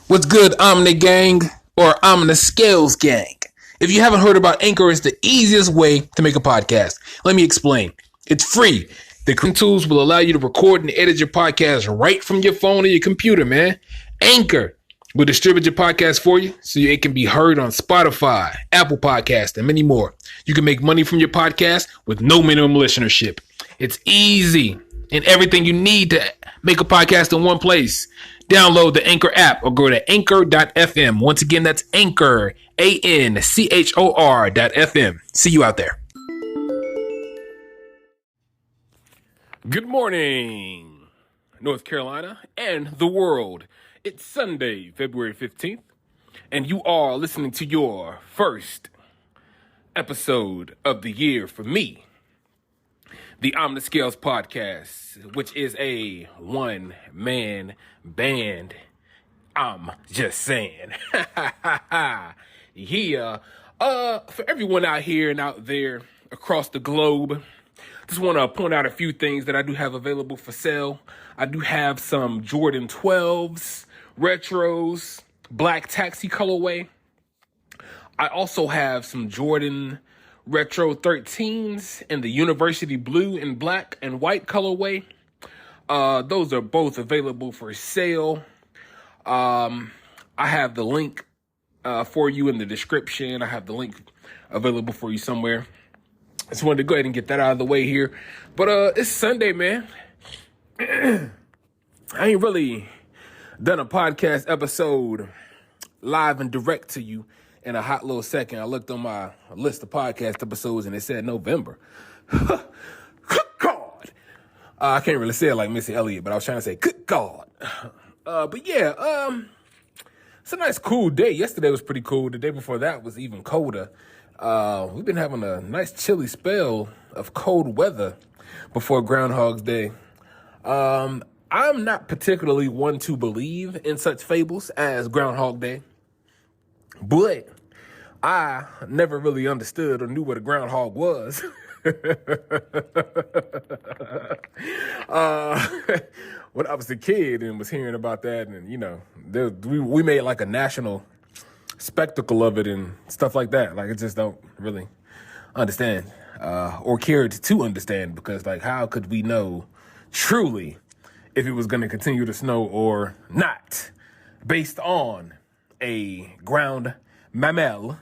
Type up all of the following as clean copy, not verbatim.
What's good, Omni Gang or OmniScales Gang? If you haven't heard about Anchor, it's the easiest way to make a podcast. Let me explain. It's free. The tools will allow you to record and edit your podcast right from your phone or your computer, man. Anchor will distribute your podcast for you so it can be heard on Spotify, Apple Podcasts, and many more. You can make money from your podcast with no minimum listenership. It's easy and everything you need to make a podcast in one place. Download the Anchor app or go to anchor.fm. Once again, that's Anchor, ANCHOR.fm. See you out there. Good morning, North Carolina and the world. It's Sunday, February 15th, and you are listening to your first episode of the year for me, the OmniScales Podcast, which is a one-man band. I'm just saying. Yeah. For everyone out here and out there across the globe, just want to point out a few things that I do have available for sale. I do have some Jordan 12s, retros, black taxi colorway. I also have some Jordan retro 13s in the university blue and black and white colorway. Those are both available for sale. I have the link for you in the description. I have the link available for you somewhere. I just wanted to go ahead and get that out of the way here. But it's Sunday, man. I ain't really done a podcast episode live and direct to you in a hot little second. I looked on my list of podcast episodes and it said November. Good God. I can't really say it like Missy Elliott, but I was trying to say, good God. But yeah, it's a nice cool day. Yesterday was pretty cool. The day before that was even colder. We've been having a nice chilly spell of cold weather before Groundhog's Day. I'm not particularly one to believe in such fables as Groundhog Day, but I never really understood or knew what a groundhog was. When I was a kid and was hearing about that, and you know, we made like a national spectacle of it and stuff like that. Like, I just don't really understand or cared to understand, because like, how could we know truly if it was going to continue to snow or not based on a ground mammal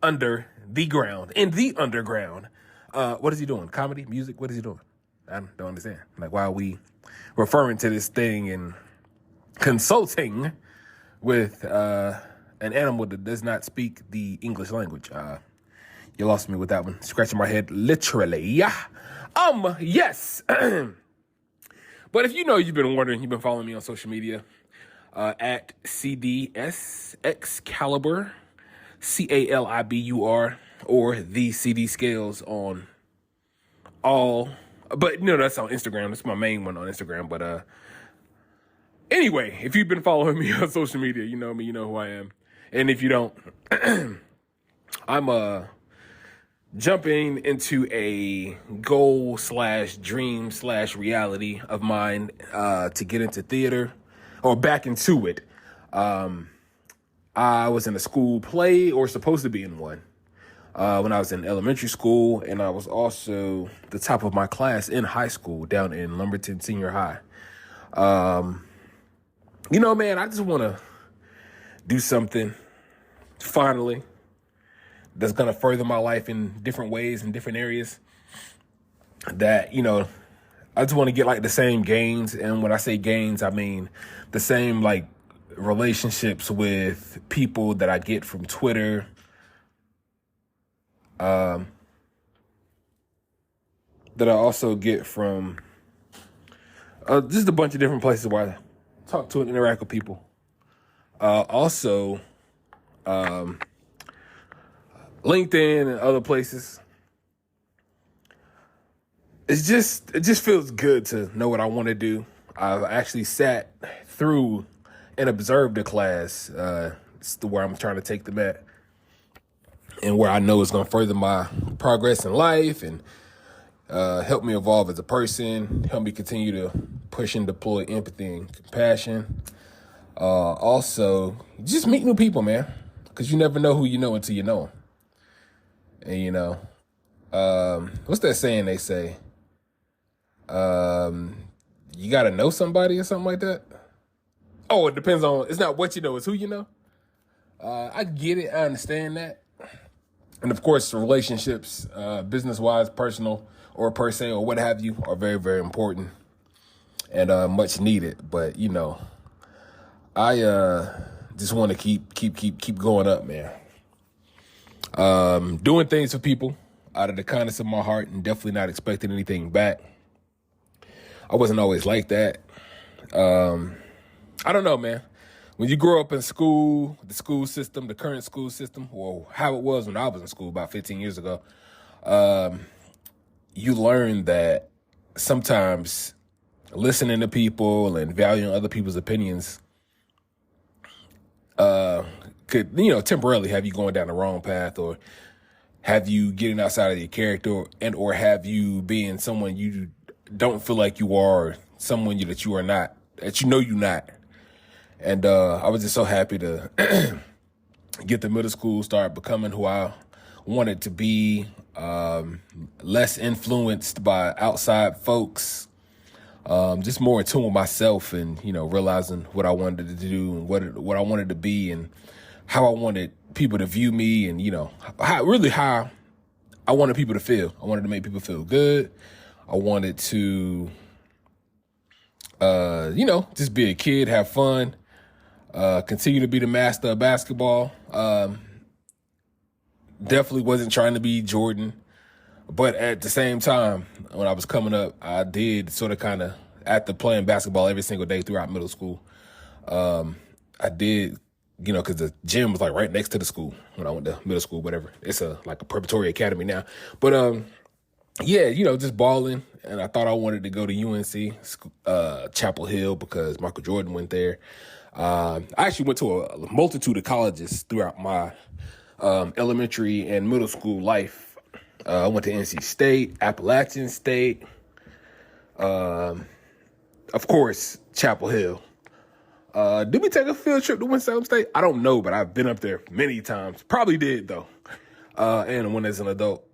under the ground, in the underground? What is he doing? Comedy? Music? What is he doing? I don't understand. Like, why are we referring to this thing and consulting with an animal that does not speak the English language? You lost me with that one. Scratching my head, literally. Yeah. Yes. But if you know, you've been wondering, you've been following me on social media, at CDSXcalibur, CALIBUR, or the CD Scales on all, but you know, that's on Instagram. That's my main one on Instagram. But anyway, if you've been following me on social media, you know me, you know who I am. And if you don't, I'm jumping into a goal/dream/reality of mine to get into theater, or back into it. I was in a school play, or supposed to be in one, when I was in elementary school, and I was also the top of my class in high school down in Lumberton Senior High. You know, man, I just want to do something finally that's going to further my life in different ways, in different areas, that, you know, I just want to get like the same gains. And when I say gains, I mean the same like relationships with people that I get from Twitter, that I also get from just a bunch of different places where I talk to and interact with people. Also, LinkedIn and other places. It just feels good to know what I want to do. I've actually sat through and observed a class, where I'm trying to take them at, and where I know it's going to further my progress in life and help me evolve as a person, help me continue to push and deploy empathy and compassion. Also, just meet new people, man, because you never know who you know until you know them. And, what's that saying they say? You got to know somebody or something like that. Oh, it depends on, it's not what you know, it's who you know. I get it. I understand that. And of course, relationships, business-wise, personal, or per se, or what have you, are very, very important and much needed. But, I just want to keep going up, man. Doing things for people out of the kindness of my heart and definitely not expecting anything back. I wasn't always like that. I don't know, man. When you grow up in school, the school system, the current school system, or how it was when I was in school about 15 years ago, you learn that sometimes listening to people and valuing other people's opinions could, temporarily have you going down the wrong path, or have you getting outside of your character, or have you being someone you don't feel like you are, someone that you are not, that you know you're not. And I was just so happy to get to middle school, start becoming who I wanted to be, less influenced by outside folks, just more in tune with myself, and realizing what I wanted to do and what I wanted to be and how I wanted people to view me, and how I wanted people to feel. I wanted to make people feel good. I wanted to just be a kid, have fun, continue to be the master of basketball. Definitely wasn't trying to be Jordan. But at the same time, when I was coming up, I did sort of kind of, after playing basketball every single day throughout middle school, I did, because the gym was like right next to the school when I went to middle school, whatever. It's like a preparatory academy now. But just balling. And I thought I wanted to go to UNC, Chapel Hill, because Michael Jordan went there. I actually went to a multitude of colleges throughout my elementary and middle school life. I went to NC State, Appalachian State, of course, Chapel Hill. Did we take a field trip to Winston State? I don't know, but I've been up there many times. Probably did, though. And when as an adult.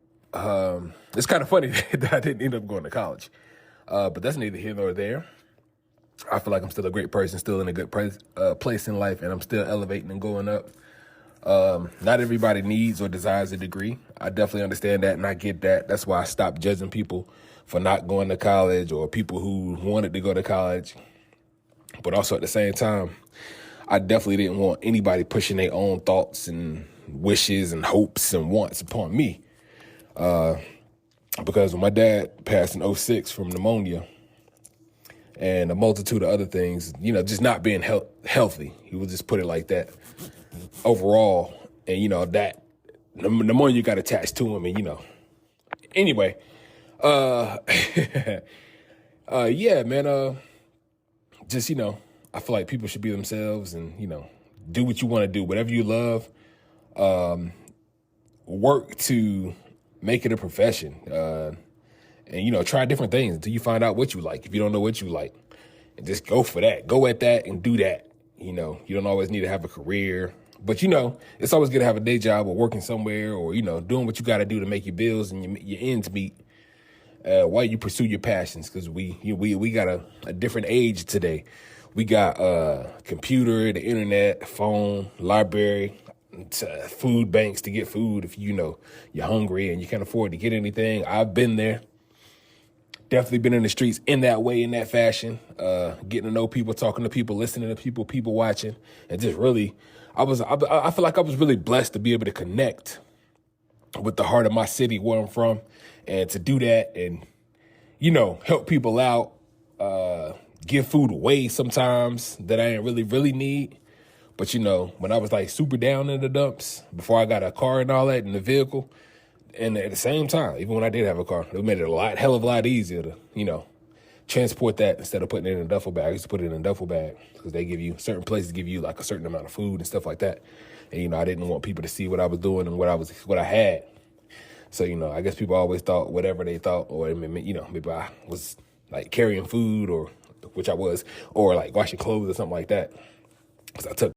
It's kind of funny that I didn't end up going to college. But that's neither here nor there. I feel like I'm still a great person, still in a good place in life, and I'm still elevating and going up. Not everybody needs or desires a degree. I definitely understand that, and I get that. That's why I stopped judging people for not going to college, or people who wanted to go to college. But also at the same time, I definitely didn't want anybody pushing their own thoughts and wishes and hopes and wants upon me. Because when my dad passed in 2006 from pneumonia and a multitude of other things, just not being healthy, he would just put it like that overall. And, that pneumonia got attached to him, and, anyway, yeah, man, just, I feel like people should be themselves and, do what you want to do, whatever you love, work to make it a profession, and, try different things until you find out what you like. If you don't know what you like, and just go for that, go at that and do that. You don't always need to have a career, but, it's always good to have a day job or working somewhere, or, doing what you got to do to make your bills and your ends meet, while you pursue your passions. Cause we got a different age today. We got, computer, the internet, phone, library, food banks to get food if you're hungry and you can't afford to get anything. I've been there. Definitely been in the streets in that way, in that fashion, getting to know people, talking to people, listening to people watching, and just really, I feel like I was really blessed to be able to connect with the heart of my city, where I'm from, and to do that and, help people out, give food away sometimes that I didn't really need. But, when I was like super down in the dumps, before I got a car and all that in the vehicle, and at the same time, even when I did have a car, it made it hell of a lot easier to, transport that instead of putting it in a duffel bag. I used to put it in a duffel bag because certain places give you like a certain amount of food and stuff like that. And, I didn't want people to see what I was doing and what I had. So, I guess people always thought whatever they thought, or, maybe I was like carrying food, or which I was, or like washing clothes or something like that. because I took